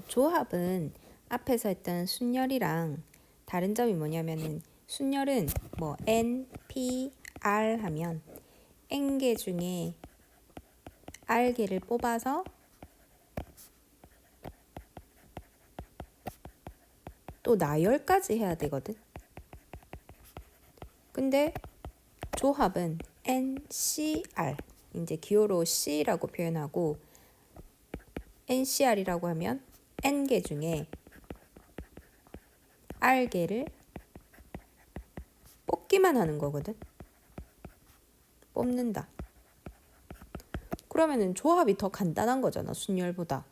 조합은 앞에서 했던 순열이랑 다른 점이 뭐냐면은 순열은 뭐 N, P, R 하면 N개 중에 R개를 뽑아서 또 나열까지 해야 되거든. 근데 조합은 NCR, 이제 기호로 C라고 표현하고 NCR이라고 하면 N개 중에 R개를 뽑기만 하는 거거든. 뽑는다. 그러면은 조합이 더 간단한 거잖아, 순열보다.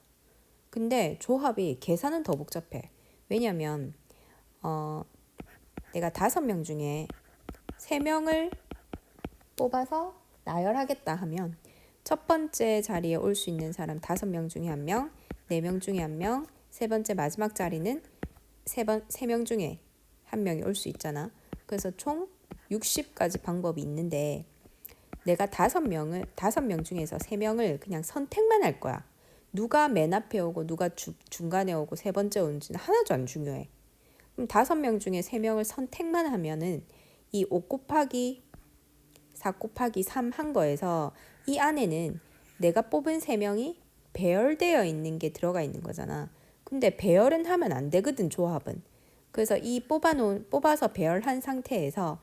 근데 조합이 계산은 더 복잡해. 왜냐면 내가 5명 중에 3명을 뽑아서 나열하겠다 하면 첫 번째 자리에 올 수 있는 사람 5명 중에 1명, 4명 중에 1명, 세 번째 마지막 자리는 3명 중에 1명이 올 수 있잖아. 그래서 총 60가지 방법이 있는데 내가 5명 중에서 3명을 그냥 선택만 할 거야. 누가 맨 앞에 오고 누가 중간에 오고 세 번째 오는지는 하나도 안 중요해. 그럼 5명 중에 3명을 선택만 하면은 이 5 곱하기 4 곱하기 3 한 거에서 이 안에는 내가 뽑은 3명이 배열되어 있는 게 들어가 있는 거잖아. 근데 배열은 하면 안 되거든, 조합은. 그래서 이 뽑아서 배열한 상태에서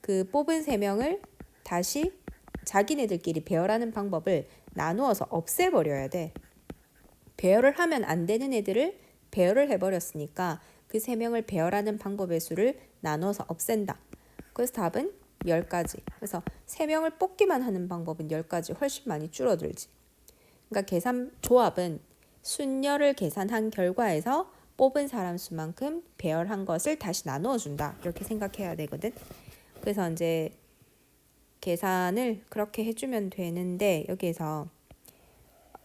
그 뽑은 3명을 다시 자기네들끼리 배열하는 방법을 나누어서 없애버려야 돼. 배열을 하면 안 되는 애들을 배열을 해버렸으니까 그 3명을 배열하는 방법의 수를 나눠서 없앤다. 그래서 답은 10가지. 그래서 3명을 뽑기만 하는 방법은 10가지 훨씬 많이 줄어들지. 그러니까 조합은 순열을 계산한 결과에서 뽑은 사람 수만큼 배열한 것을 다시 나누어 준다. 이렇게 생각해야 되거든. 그래서 이제 계산을 그렇게 해주면 되는데 여기에서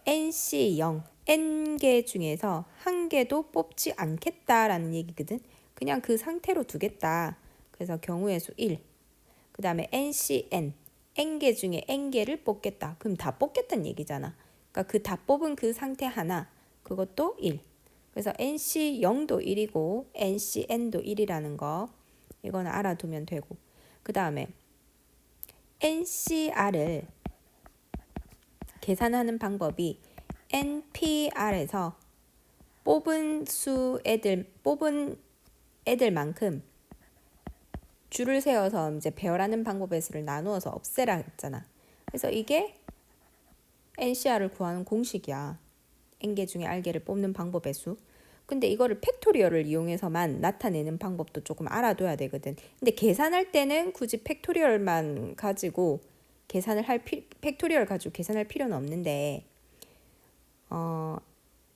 NC0, N개 중에서 한 개도 뽑지 않겠다라는 얘기거든. 그냥 그 상태로 두겠다. 그래서 경우의 수 1. 그 다음에 NCN, N개 중에 N개를 뽑겠다. 그럼 다 뽑겠다는 얘기잖아. 그러니까 그 다 뽑은 그 상태 하나, 그것도 1. 그래서 NC0도 1이고 NCN도 1이라는 거 이거는 알아두면 되고 그 다음에 NCR을 계산하는 방법이 NPR에서 뽑은 애들만큼 줄을 세워서 이제 배열하는 방법의 수를 나누어서 없애라 했잖아. 그래서 이게 NCR을 구하는 공식이야. N개 중에 R개를 뽑는 방법의 수. 근데 이거를 팩토리얼을 이용해서만 나타내는 방법도 조금 알아둬야 되거든. 근데 계산할 때는 굳이 팩토리얼만 가지고 팩토리얼 가지고 계산할 필요는 없는데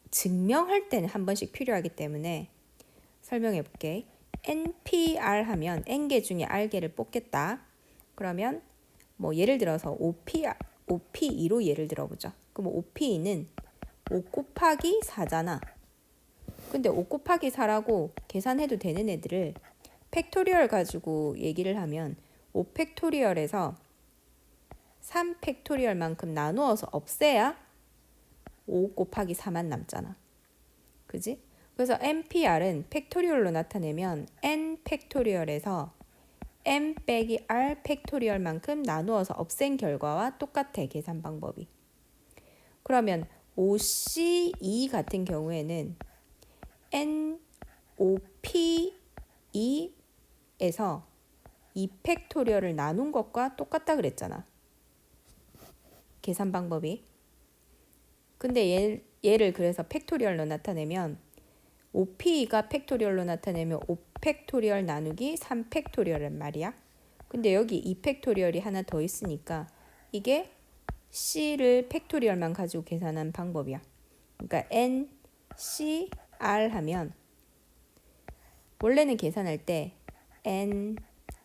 증명할 때는 한 번씩 필요하기 때문에 설명해 볼게. NPR 하면 N개 중에 R개를 뽑겠다. 그러면 뭐 예를 들어서 OP2로 예를 들어보자. 그럼 OP2는 5 곱하기 4잖아. 근데 5 곱하기 4라고 계산해도 되는 애들을 팩토리얼 가지고 얘기를 하면 5 팩토리얼에서 3 팩토리얼만큼 나누어서 없애야 5 곱하기 4만 남잖아. 그지? 그래서 NPR은 팩토리얼로 나타내면 N 팩토리얼에서 M 빼기 R 팩토리얼만큼 나누어서 없앤 결과와 똑같아, 계산 방법이. 그러면 OC2 같은 경우에는 NOP2에서 2 팩토리얼을 나눈 것과 똑같다 그랬잖아. 계산 방법이. 근데 얘를 그래서 팩토리얼로 나타내면 OP가 팩토리얼로 나타내면 5 팩토리얼 나누기 3 팩토리얼란 말이야. 근데 여기 2 팩토리얼이 하나 더 있으니까 이게 C를 팩토리얼만 가지고 계산한 방법이야. 그러니까 N, C, R 하면 원래는 계산할 때 N,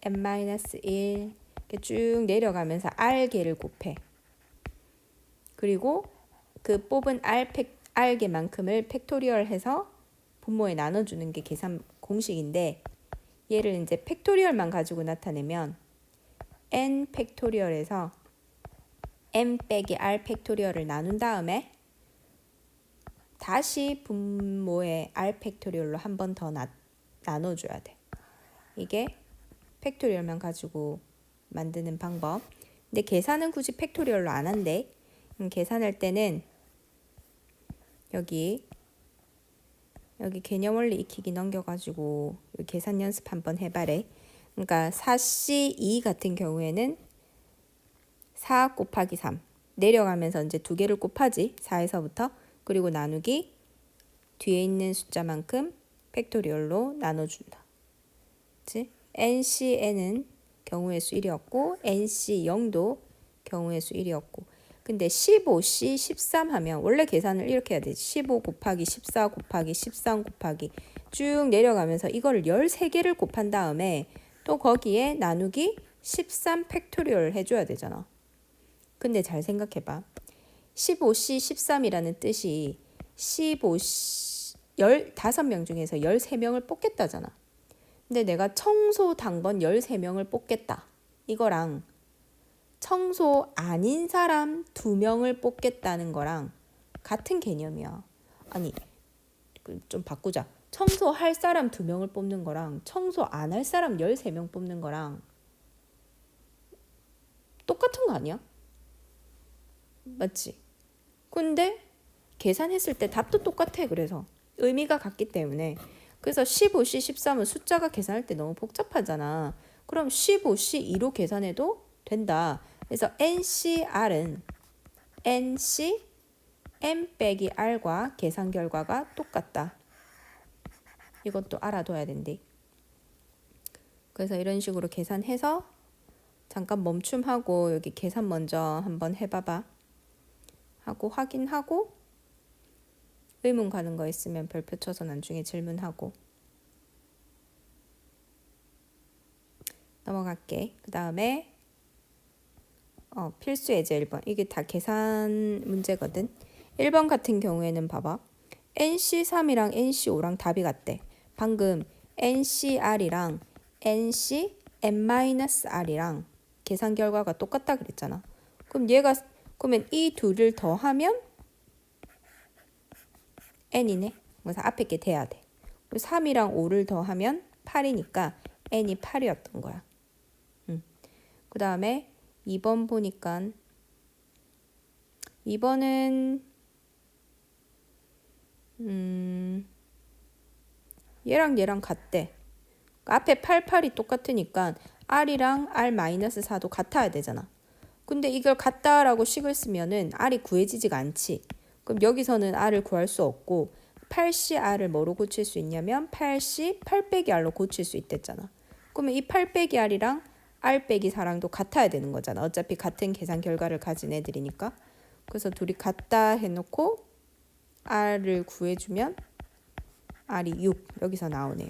N-1 이렇게 쭉 내려가면서 R개를 곱해. 그리고 그 뽑은 R개만큼을 팩토리얼 해서 분모에 나눠주는 게 계산 공식인데 얘를 이제 팩토리얼만 가지고 나타내면 N 팩토리얼에서 M 빼기 R 팩토리얼을 나눈 다음에 다시 분모의 r 팩토리얼로 한 번 더 나눠줘야 돼. 이게 팩토리얼만 가지고 만드는 방법. 근데 계산은 굳이 팩토리얼로 안 한대. 계산할 때는 여기 개념 원리 익히기 넘겨가지고 계산 연습 한번 해봐래. 그러니까 4C2 같은 경우에는 4 곱하기 3 내려가면서 이제 두 개를 곱하지. 4에서부터. 그리고 나누기 뒤에 있는 숫자만큼 팩토리얼로 나눠준다. 그치? NCN은 경우의 수 1이었고 NC0도 경우의 수 1이었고 근데 15C 13 하면 원래 계산을 이렇게 해야 되지. 15 곱하기 14 곱하기 13 곱하기 쭉 내려가면서 이거를 13개를 곱한 다음에 또 거기에 나누기 13 팩토리얼 해줘야 되잖아. 근데 잘 생각해봐. 15C 13이라는 뜻이 15명 중에서 13명을 뽑겠다잖아. 근데 내가 청소 당번 13명을 뽑겠다. 이거랑 청소 아닌 사람 2명을 뽑겠다는 거랑 같은 개념이야. 아니, 좀 바꾸자. 청소할 사람 2명을 뽑는 거랑 청소 안 할 사람 13명 뽑는 거랑 똑같은 거 아니야? 맞지? 근데 계산했을 때 답도 똑같아. 그래서 의미가 같기 때문에. 그래서 15C 13은 숫자가 계산할 때 너무 복잡하잖아. 그럼 15C 2로 계산해도 된다. 그래서 NCR은 NC M 빼기 R과 계산 결과가 똑같다. 이것도 알아둬야 된대. 그래서 이런 식으로 계산해서 잠깐 멈춤하고 여기 계산 먼저 한번 해봐봐. 하고 확인하고 의문 가는 거 있으면 별표 쳐서 나중에 질문하고 넘어갈게. 그 다음에 필수 예제 1번. 이게 다 계산 문제거든. 1번 같은 경우에는 봐봐. NC3이랑 NC5랑 답이 같대. 방금 NCR이랑 NCM-R이랑 계산 결과가 똑같다 그랬잖아. 그러면 이 둘을 더하면 n이네. 그래서 앞에 게 돼야 돼. 3이랑 5를 더하면 8이니까 n이 8이었던 거야. 그 다음에 2번 보니까 2번은 얘랑 같대. 앞에 88이 똑같으니까 r이랑 r-4도 같아야 되잖아. 근데 이걸 같다라고 식을 쓰면은 r이 구해지지가 않지. 그럼 여기서는 r을 구할 수 없고 8CR을 뭐로 고칠 수 있냐면 8C 8 빼기 r로 고칠 수 있댔잖아. 그러면 이 8 빼기 r이랑 r 빼기 4랑도 같아야 되는 거잖아. 어차피 같은 계산 결과를 가진 애들이니까. 그래서 둘이 같다 해놓고 r을 구해주면 r이 6 여기서 나오네요.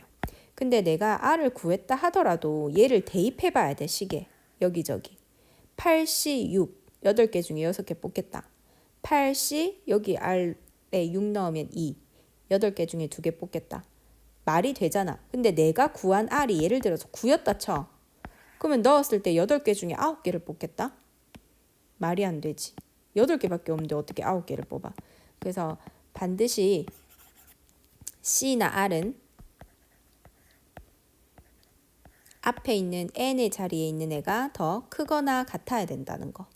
근데 내가 r을 구했다 하더라도 얘를 대입해 봐야 돼. 식에 여기저기 8C 6 8개 중에 6개 뽑겠다. 8C 여기 R에 6 넣으면 2 8개 중에 2개 뽑겠다. 말이 되잖아. 근데 내가 구한 R이 예를 들어서 9였다 쳐. 그러면 넣었을 때 8개 중에 9개를 뽑겠다? 말이 안 되지. 8개밖에 없는데 어떻게 9개를 뽑아. 그래서 반드시 C나 R은 앞에 있는 N의 자리에 있는 애가 더 크거나 같아야 된다는 거.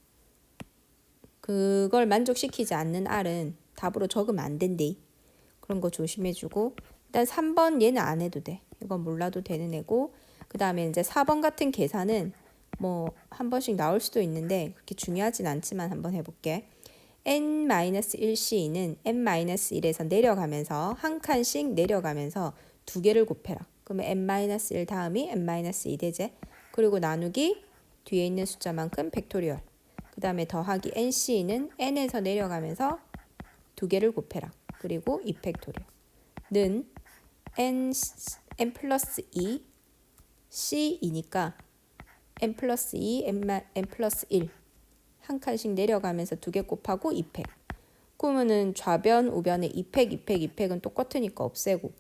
그걸 만족시키지 않는 R은 답으로 적으면 안 된대. 그런 거 조심해주고 일단 3번 얘는 안 해도 돼. 이건 몰라도 되는 애고 그 다음에 이제 4번 같은 계산은 뭐 한 번씩 나올 수도 있는데 그렇게 중요하진 않지만 한번 해볼게. n-1c는 n-1에서 내려가면서 한 칸씩 내려가면서 두 개를 곱해라. 그러면 n-1 다음이 n-2 되지. 그리고 나누기 뒤에 있는 숫자만큼 팩토리얼. 그 다음에 더하기 NC는 n에서 내려가면서 두 개를 곱해라. 그리고 2팩토리얼 는 n 플러스 2 C이니까 n 플러스 2 n 플러스 1 한 칸씩 내려가면서 두 개 곱하고 2팩. 그러면은 좌변 우변에 2팩 2팩은 똑같으니까 없애고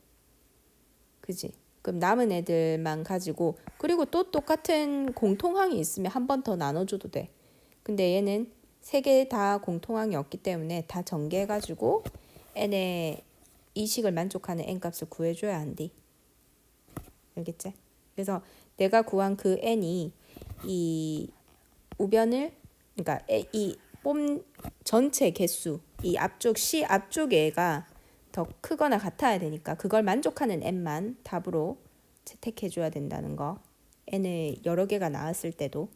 그지? 그럼 남은 애들만 가지고 그리고 또 똑같은 공통항이 있으면 한 번 더 나눠줘도 돼. 근데 얘는 세 개 다 공통항이 없기 때문에 다 전개해가지고 n의 이식을 만족하는 n 값을 구해줘야 한디. 알겠지? 그래서 내가 구한 그 n이 이 우변을 그러니까 이 전체 개수 이 앞쪽 C 앞쪽 애가 더 크거나 같아야 되니까 그걸 만족하는 n만 답으로 채택해줘야 된다는 거. n을 여러 개가 나왔을 때도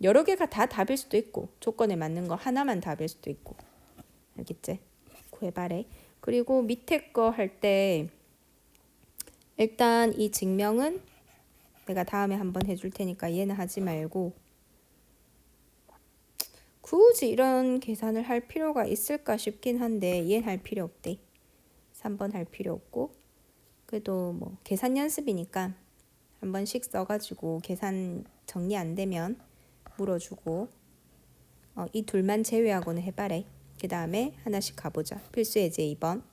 여러 개가 다 답일 수도 있고 조건에 맞는 거 하나만 답일 수도 있고. 알겠지? 구해봐래. 그리고 밑에 거 할 때 일단 이 증명은 내가 다음에 한번 해줄 테니까 얘는 하지 말고 굳이 이런 계산을 할 필요가 있을까 싶긴 한데 얘는 할 필요 없대. 3번 할 필요 없고 그래도 뭐 계산 연습이니까 한 번씩 써가지고 계산 정리 안 되면 물어주고 이 둘만 제외하고는 해봐래. 그 다음에 하나씩 가보자. 필수 예제 2번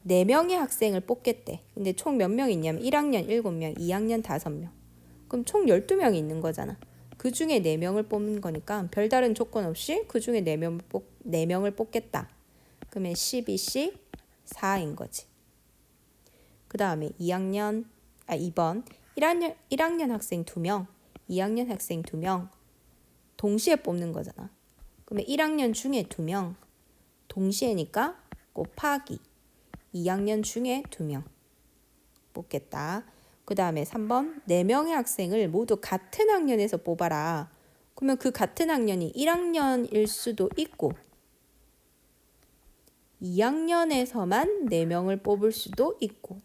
4명의 학생을 뽑겠대. 근데 총 몇 명 있냐면 1학년 7명, 2학년 5명. 그럼 총 12명이 있는 거잖아. 그 중에 4명을 뽑는 거니까 별다른 조건 없이 그 중에 4명을 뽑겠다. 그러면 12씩 4인 거지. 그 다음에 2번 1학년 학생 2명, 2학년 학생 2명 동시에 뽑는 거잖아. 그러면 1학년 중에 2명 동시에니까 곱하기 2학년 중에 2명 뽑겠다. 그 다음에 3번 4명의 학생을 모두 같은 학년에서 뽑아라. 그러면 그 같은 학년이 1학년일 수도 있고 2학년에서만 4명을 뽑을 수도 있고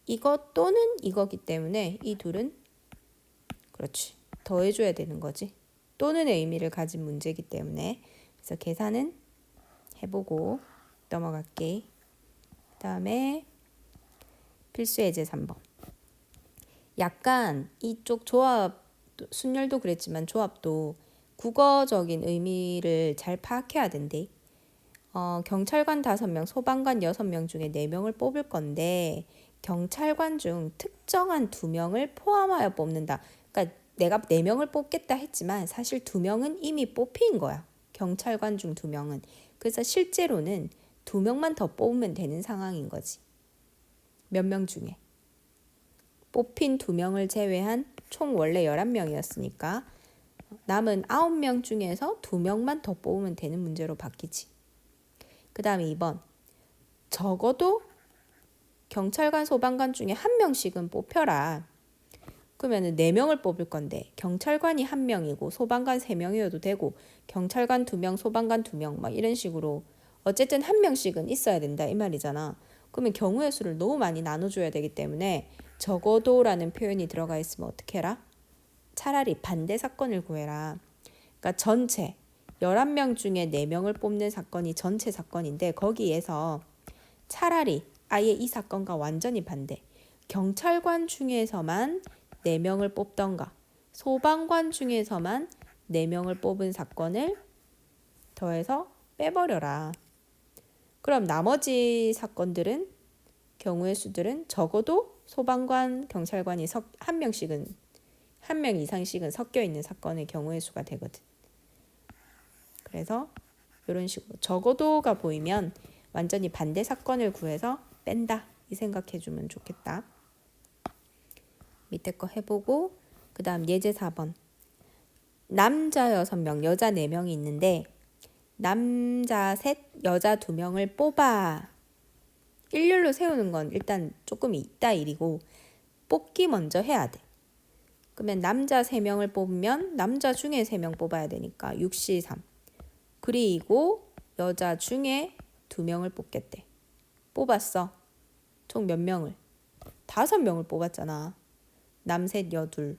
이거 또는 이거기 때문에 이 둘은 그렇지 더해줘야 되는 거지. 또는의 의미를 가진 문제이기 때문에 그래서 계산은 해보고 넘어갈게. 그 다음에 필수 예제 3번 약간 이쪽 조합 순열도 그랬지만 조합도 국어적인 의미를 잘 파악해야 된대. 경찰관 5명, 소방관 6명 중에 4명을 뽑을 건데 경찰관 중 특정한 2명을 포함하여 뽑는다. 그러니까 내가 4명을 뽑겠다 했지만 사실 2명은 이미 뽑힌 거야. 경찰관 중 2명은. 그래서 실제로는 2명만 더 뽑으면 되는 상황인 거지. 몇 명 중에. 뽑힌 2명을 제외한 총 원래 11명이었으니까 남은 9명 중에서 2명만 더 뽑으면 되는 문제로 바뀌지. 그 다음에 2번 적어도 경찰관 소방관 중에 1명씩은 뽑혀라. 그러면 4명을 뽑을 건데 경찰관이 1명이고 소방관 3명이어도 되고 경찰관 2명 소방관 2명 막 이런 식으로 어쨌든 1명씩은 있어야 된다 이 말이잖아. 그러면 경우의 수를 너무 많이 나눠줘야 되기 때문에 적어도라는 표현이 들어가 있으면 어떻게 해라? 차라리 반대 사건을 구해라. 그러니까 전체 11명 중에 4명을 뽑는 사건이 전체 사건인데 거기에서 차라리 아예 이 사건과 완전히 반대. 경찰관 중에서만 4명을 뽑던가 소방관 중에서만 4명을 뽑은 사건을 더해서 빼버려라. 그럼 나머지 사건들은 경우의 수들은 적어도 소방관, 경찰관이 1명 이상씩은 섞여 있는 사건의 경우의 수가 되거든. 그래서 이런 식으로 적어도가 보이면 완전히 반대 사건을 구해서 뺀다. 이 생각해 주면 좋겠다. 밑에 거 해보고 그 다음 예제 4번 남자 6명, 여자 4명이 있는데 남자 3, 여자 2명을 뽑아. 일률로 세우는 건 일단 조금 이따 일이고 뽑기 먼저 해야 돼. 그러면 남자 3명을 뽑으면 남자 중에 3명 뽑아야 되니까 6시 3. 그리고 여자 중에 2명을 뽑겠대. 뽑았어. 총 몇 명을? 5명을 뽑았잖아. 남 셋, 여 둘.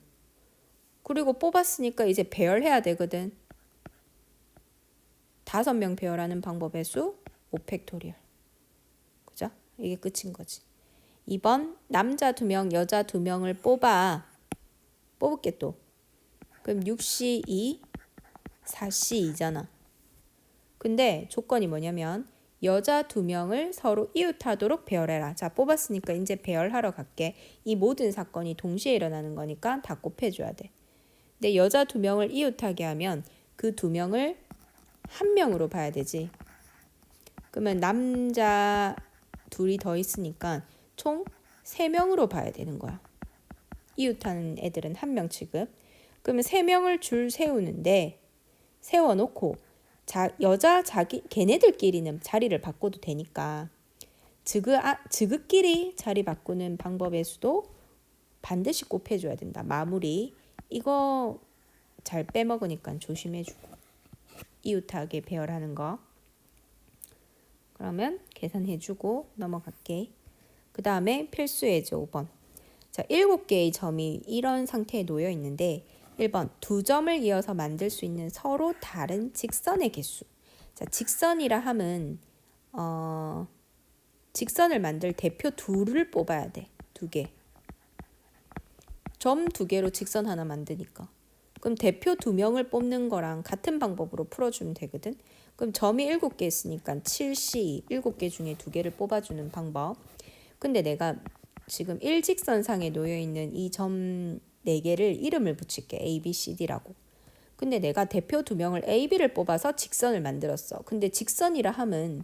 그리고 뽑았으니까 이제 배열해야 되거든. 5명 배열하는 방법의 수 5팩토리얼. 그죠? 이게 끝인 거지. 2번 남자 2명, 여자 2명을 뽑아. 뽑을게 또. 그럼 6시 2, 4시 2잖아. 근데 조건이 뭐냐면 여자 2명을 서로 이웃하도록 배열해라. 자, 뽑았으니까 이제 배열하러 갈게. 이 모든 사건이 동시에 일어나는 거니까 다 곱해줘야 돼. 근데 여자 2명을 이웃하게 하면 그 2명을 한 명으로 봐야 되지. 그러면 남자 둘이 더 있으니까 총 3명으로 봐야 되는 거야. 이웃하는 애들은 1명 취급. 그러면 3명을 줄 세우는데 세워놓고 여자 걔네들끼리는 자리를 바꿔도 되니까 지그끼리 자리 바꾸는 방법의 수도 반드시 곱해줘야 된다. 마무리. 이거 잘 빼먹으니까 조심해주고. 이웃하게 배열하는 거. 그러면 계산해주고 넘어갈게. 그 다음에 필수 예제 5번. 자, 7개의 점이 이런 상태에 놓여 있는데 1번 2점을 이어서 만들 수 있는 서로 다른 직선의 개수. 자, 직선이라 함은 직선을 만들 대표 2를 뽑아야 돼. 2개. 점 2개로 직선 하나 만드니까. 그럼 대표 2명을 뽑는 거랑 같은 방법으로 풀어주면 되거든. 그럼 점이 7개 있으니까 7C 7개 중에 2개를 뽑아주는 방법. 근데 내가 지금 일직선상에 놓여있는 이 점 4개를 이름을 붙일게. A, B, C, D라고. 근데 내가 대표 2명을 A, B를 뽑아서 직선을 만들었어. 근데 직선이라 함은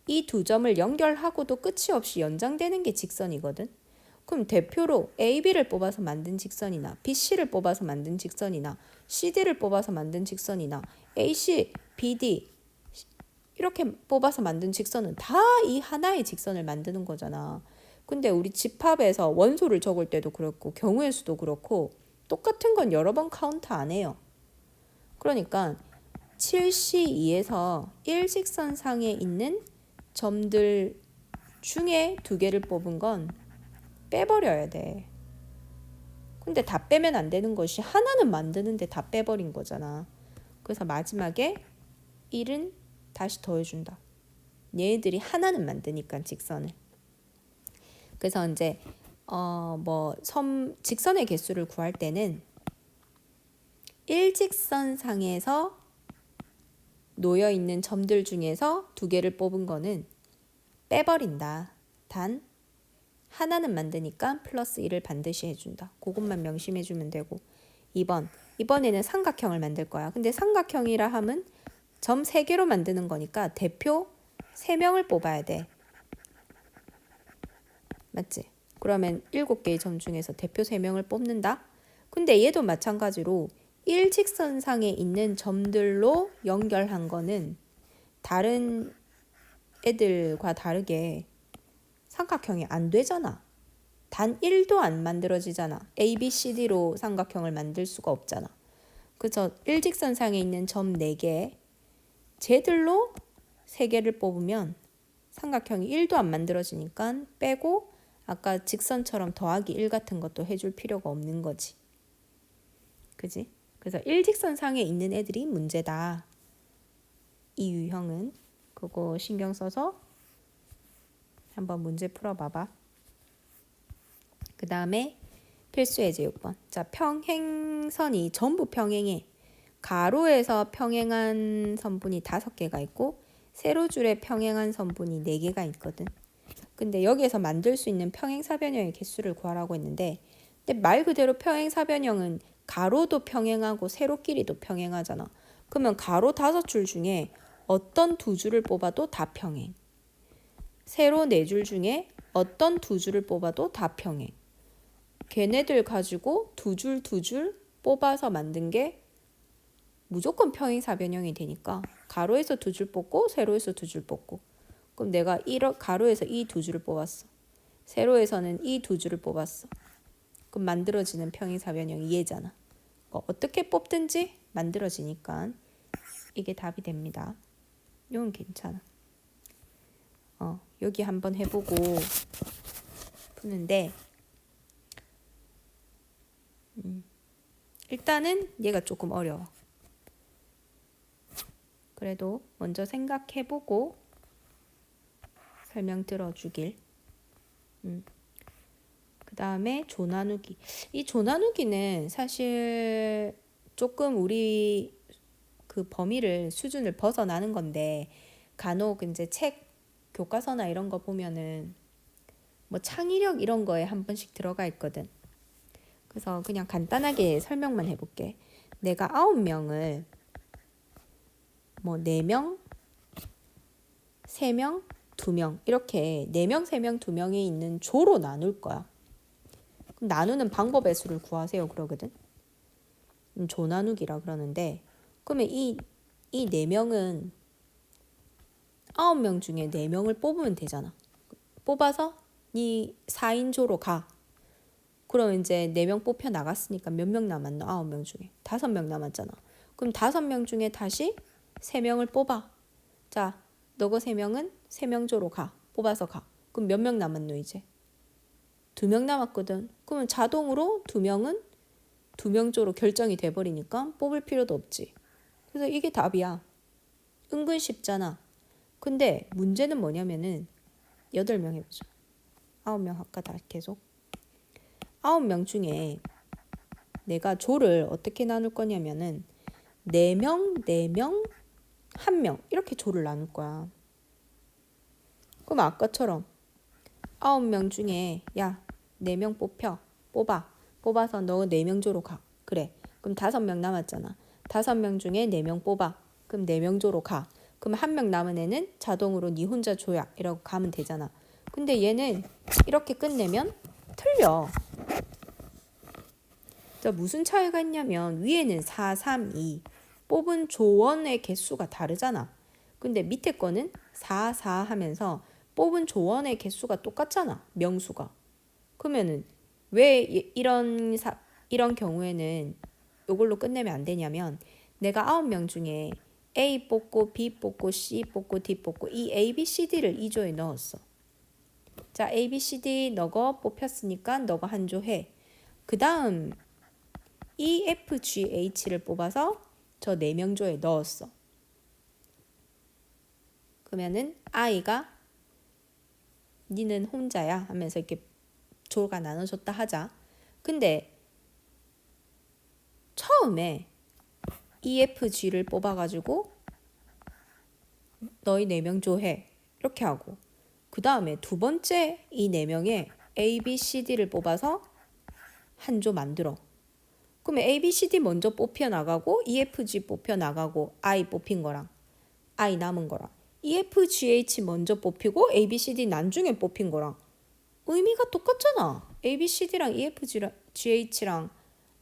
이 2점을 연결하고도 끝이 없이 연장되는 게 직선이거든. 그럼 대표로 A, B를 뽑아서 만든 직선이나 B, C를 뽑아서 만든 직선이나 C, D를 뽑아서 만든 직선이나 A, C, B, D 이렇게 뽑아서 만든 직선은 다 이 하나의 직선을 만드는 거잖아. 근데 우리 집합에서 원소를 적을 때도 그렇고 경우의 수도 그렇고 똑같은 건 여러 번 카운트 안 해요. 그러니까 7C2에서 일직선상에 있는 점들 중에 2개를 뽑은 건 빼버려야 돼. 근데 다 빼면 안 되는 것이 하나는 만드는데 다 빼버린 거잖아. 그래서 마지막에 1은 다시 더해준다. 얘네들이 하나는 만드니까 직선을. 그래서 이제 직선의 개수를 구할 때는 일직선상에서 놓여 있는 점들 중에서 2개를 뽑은 거는 빼버린다. 단 하나는 만드니까 플러스 1을 반드시 해준다. 그것만 명심해주면 되고. 2번. 이번에는 삼각형을 만들 거야. 근데 삼각형이라 함은 점 3개로 만드는 거니까 대표 3명을 뽑아야 돼. 맞지? 그러면 7개의 점 중에서 대표 3명을 뽑는다. 근데 얘도 마찬가지로 일직선상에 있는 점들로 연결한 거는 다른 애들과 다르게 삼각형이 안 되잖아. 단 1도 안 만들어지잖아. A, B, C, D로 삼각형을 만들 수가 없잖아. 그래서 일직선상에 있는 점 4개 쟤들로 3개를 뽑으면 삼각형이 1도 안 만들어지니까 빼고 아까 직선처럼 더하기 1 같은 것도 해줄 필요가 없는 거지. 그지? 그래서 일직선상에 있는 애들이 문제다. 이 유형은 그거 신경 써서 한번 문제 풀어봐봐. 그 다음에 필수 예제 6번. 자, 평행선이 전부 평행해. 가로에서 평행한 선분이 5개가 있고 세로줄에 평행한 선분이 4개가 있거든. 근데 여기에서 만들 수 있는 평행사변형의 개수를 구하라고 했는데 근데 말 그대로 평행사변형은 가로도 평행하고 세로끼리도 평행하잖아. 그러면 가로 5줄 중에 어떤 2줄을 뽑아도 다 평행. 세로 4줄 중에 어떤 2줄을 뽑아도 다 평행. 걔네들 가지고 2줄 뽑아서 만든 게 무조건 평행사변형이 되니까 가로에서 2줄 뽑고 세로에서 2줄 뽑고 그럼 내가 가로에서 이 2줄을 뽑았어. 세로에서는 이 2줄을 뽑았어. 그럼 만들어지는 평행사변형이 얘잖아. 어떻게 뽑든지 만들어지니까 이게 답이 됩니다. 이건 괜찮아. 여기 한번 해보고 푸는데 일단은 얘가 조금 어려워. 그래도 먼저 생각해보고 설명 들어주길. 그 다음에 조 나누기. 이 조 나누기는 사실 조금 우리 그 범위를 수준을 벗어나는 건데 간혹 이제 책 교과서나 이런 거 보면은 뭐 창의력 이런 거에 한 번씩 들어가 있거든. 그래서 그냥 간단하게 설명만 해볼게. 내가 9명을 뭐 4명, 3명, 2명 이렇게 4명, 3명, 2명이 있는 조로 나눌 거야. 그럼 나누는 방법의 수를 구하세요 그러거든. 조 나누기라 그러는데 그러면 이 4명은 9명 중에 4명을 뽑으면 되잖아. 뽑아서 이 4인조로 가. 그럼 이제 4명 뽑혀 나갔으니까 몇 명 남았노? 9명 중에 5명 남았잖아. 그럼 5명 중에 다시 3명을 뽑아. 자, 너거 3명은 3명조로 가. 뽑아서 가. 그럼 몇 명 남았노 이제? 2명 남았거든. 그러면 자동으로 2명은 2명조로 결정이 돼버리니까 뽑을 필요도 없지. 그래서 이게 답이야. 은근 쉽잖아. 근데 문제는 뭐냐면은 8명 해보자. 9명 할까 다 계속. 9명 중에 내가 조를 어떻게 나눌 거냐면은 4명, 4명, 1명 이렇게 조를 나눌 거야. 그럼 아까처럼 9명 중에 야 4명 뽑아서 너 4명 조로 가. 그래. 그럼 5명 남았잖아. 5명 중에 4명 뽑아. 그럼 4명 조로 가. 그럼 1명 남은 애는 자동으로 니 혼자 조야 이라고 가면 되잖아. 근데 얘는 이렇게 끝내면 틀려. 자, 무슨 차이가 있냐면 위에는 4, 3, 2 뽑은 조원의 개수가 다르잖아. 근데 밑에 거는 4, 4 하면서 뽑은 조원의 개수가 똑같잖아. 명수가. 그러면은 왜 이런 경우에는 이걸로 끝내면 안 되냐면 내가 9명 중에 A 뽑고 B 뽑고 C 뽑고 D 뽑고 이 A, B, C, D를 2조에 넣었어. 자, A, B, C, D 너가 뽑혔으니까 너가 한 조 해. 그 다음 E, F, G, H를 뽑아서 저 4명조에 넣었어. 그러면은 I가 니는 혼자야 하면서 이렇게 조가 나눠졌다 하자. 근데 처음에 EFG를 뽑아가지고 너희 4명 조해 이렇게 하고 그 다음에 두 번째 이 4명에 A, B, C, D를 뽑아서 한 조 만들어. 그러면 A, B, C, D 먼저 뽑혀 나가고 EFG 뽑혀 나가고 I 뽑힌 거랑 I 남은 거랑 EFGH 먼저 뽑히고 A, B, C, D 나중에 뽑힌 거랑 의미가 똑같잖아. A, B, C, D랑 EFGH랑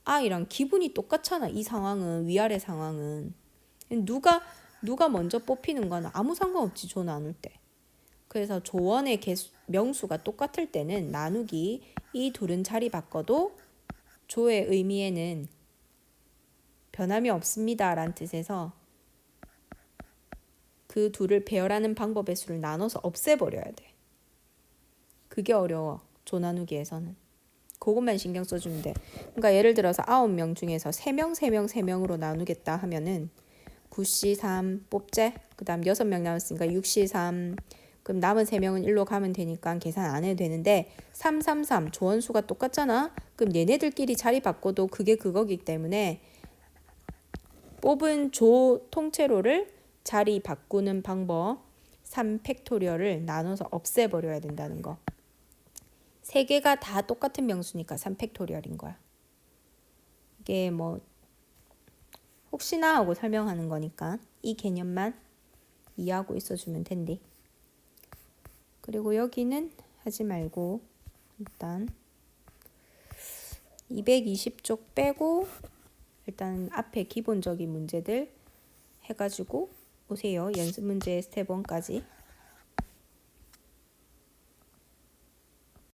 I랑 기분이 똑같잖아. 이 상황은 위아래 상황은 누가 먼저 뽑히는 건 아무 상관없지. 조 나눌 때. 그래서 조원의 명수가 똑같을 때는 나누기 이 둘은 자리 바꿔도 조의 의미에는 변함이 없습니다 라는 뜻에서 그 둘을 배열하는 방법의 수를 나눠서 없애버려야 돼. 그게 어려워. 조 나누기에서는. 그것만 신경 써주면 돼. 그러니까 예를 들어서 9명 중에서 3명, 3명, 3명으로 나누겠다 하면은 9C3 뽑재. 그 다음 6명 남았으니까 6C3. 그럼 남은 3명은 일로 가면 되니까 계산 안 해도 되는데 3, 3, 3 조원수가 똑같잖아. 그럼 얘네들끼리 자리 바꿔도 그게 그거기 때문에 뽑은 조 통째로를 자리 바꾸는 방법 3팩토리얼을 나눠서 없애버려야 된다는 거. 세 개가 다 똑같은 명수니까 3팩토리얼인 거야. 이게 뭐 혹시나 하고 설명하는 거니까 이 개념만 이해하고 있어주면 된대. 그리고 여기는 하지 말고 일단 220쪽 빼고 일단 앞에 기본적인 문제들 해가지고 오세요. 연습 문제 스텝 1까지.